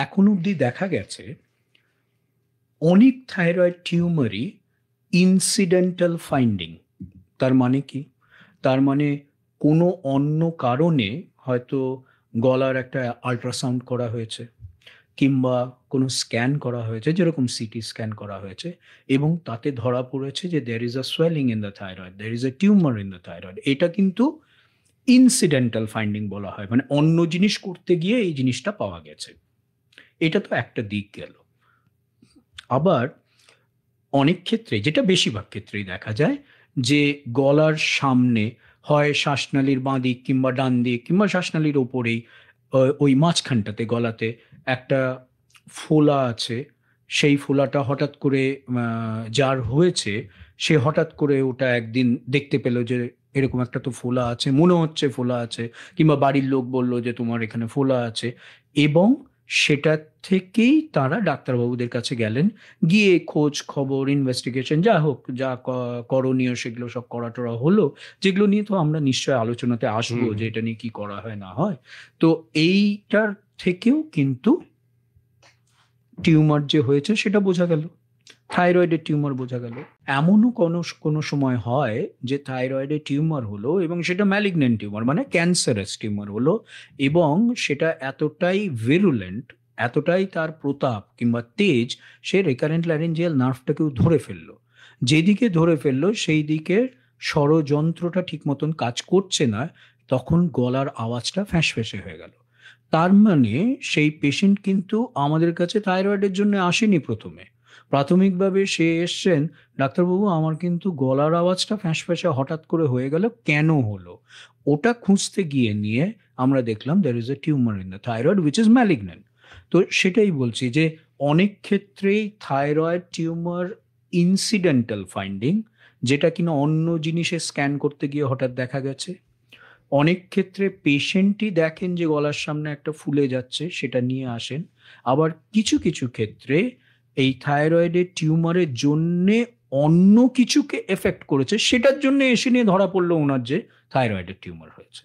এখন অবধি দেখা গেছে অনেক থাইরয়েড টিউমারই ইনসিডেন্টাল ফাইন্ডিং। তার মানে কি? তার মানে কোনো অন্য কারণে হয়তো গলার একটা আল্ট্রাসাউন্ড করা হয়েছে, কিংবা কোনো স্ক্যান করা হয়েছে, যেরকম সিটি স্ক্যান করা হয়েছে, এবং তাতে ধরা পড়েছে যে there is a swelling in the thyroid, there is a tumor in the thyroid। এটা কিন্তু ইনসিডেন্টাল ফাইন্ডিং বলা হয়, মানে অন্য জিনিস করতে গিয়ে এই জিনিসটা পাওয়া গেছে। এটা তো একটা দিক গেল। আবার অনেক ক্ষেত্রে, যেটা বেশিরভাগ ক্ষেত্রেই দেখা যায়, যে গলার সামনে হয় শ্বাসনালীর বাঁ দিক কিংবা ডান দিক কিংবা শ্বাসনালীর ওপরেই ওই মাঝখানটাতে গলাতে একটা ফোলা আছে। সেই ফোলাটা হঠাৎ করে যার হয়েছে সে হঠাৎ করে ওটা একদিন দেখতে পেল যে এরকম একটা তো ফোলা আছে, মনে হচ্ছে ফোলা আছে, কিংবা বাড়ির লোক বলল যে তোমার এখানে ফোলা আছে, এবং সেটা থেকেই তারা ডাক্তারবাবুদের কাছে গেলেন। গিয়ে খোঁজ খবর, ইনভেস্টিগেশন যা হোক, যা করণীয় সেগুলো সব করা টরা হলো, যেগুলো নিয়ে তো আমরা নিশ্চয়ই আলোচনাতে আসবো, হুম, যে এটা নিয়ে কি করা হয় না হয়। তো এইটার থেকেও কিন্তু টিউমার যে হয়েছে সেটা বোঝা গেল, থাইরয়েডের টিউমার বোঝা গেল। এমনও কোনো কোনো সময় হয় যে থাইরয়েডের টিউমার হলো এবং সেটা ম্যালিগন্যান্ট টিউমার, মানে ক্যান্সারাস টিউমার হলো, এবং সেটা এতটাই ভিরুলেন্ট, এতটাই তার প্রতাপ কিংবা তেজ, সে রেকারেন্ট ল্যারিঞ্জিয়াল নার্ভটাকেও ধরে ফেললো। যেদিকে ধরে ফেললো সেই দিকের স্বরযন্ত্রটা ঠিক মতন কাজ করছে না, তখন গলার আওয়াজটা ফ্যাঁসফ্যাঁসে হয়ে গেল। তার মানে সেই পেশেন্ট কিন্তু আমাদের কাছে থাইরয়েডের জন্য আসেনি প্রথমে। প্রাথমিকভাবে সে এসছেন, ডাক্তারবাবু আমার কিন্তু গলার আওয়াজটা ফ্যাঁসফ্যাঁসে হঠাৎ করে হয়ে গেল, কেন হলো? ওটা খুঁজতে গিয়ে নিয়ে আমরা দেখলাম there is a tumor in the thyroid which is malignant। তো সেটাই বলছি যে অনেক ক্ষেত্রেই থাইরয়েড টিউমার ইনসিডেন্টাল ফাইন্ডিং, যেটা কিনা অন্য জিনিসে স্ক্যান করতে গিয়ে হঠাৎ দেখা গেছে। অনেক ক্ষেত্রে পেশেন্টই দেখেন যে গলার সামনে একটা ফুলে যাচ্ছে, সেটা নিয়ে আসেন। আবার কিছু কিছু ক্ষেত্রে এই থাইরয়েডের টিউমারের জন্যে অন্য কিছুকে এফেক্ট করেছে, সেটার জন্য এসে নিয়ে ধরা পড়লো ওনার যে থাইরয়েডের টিউমার হয়েছে।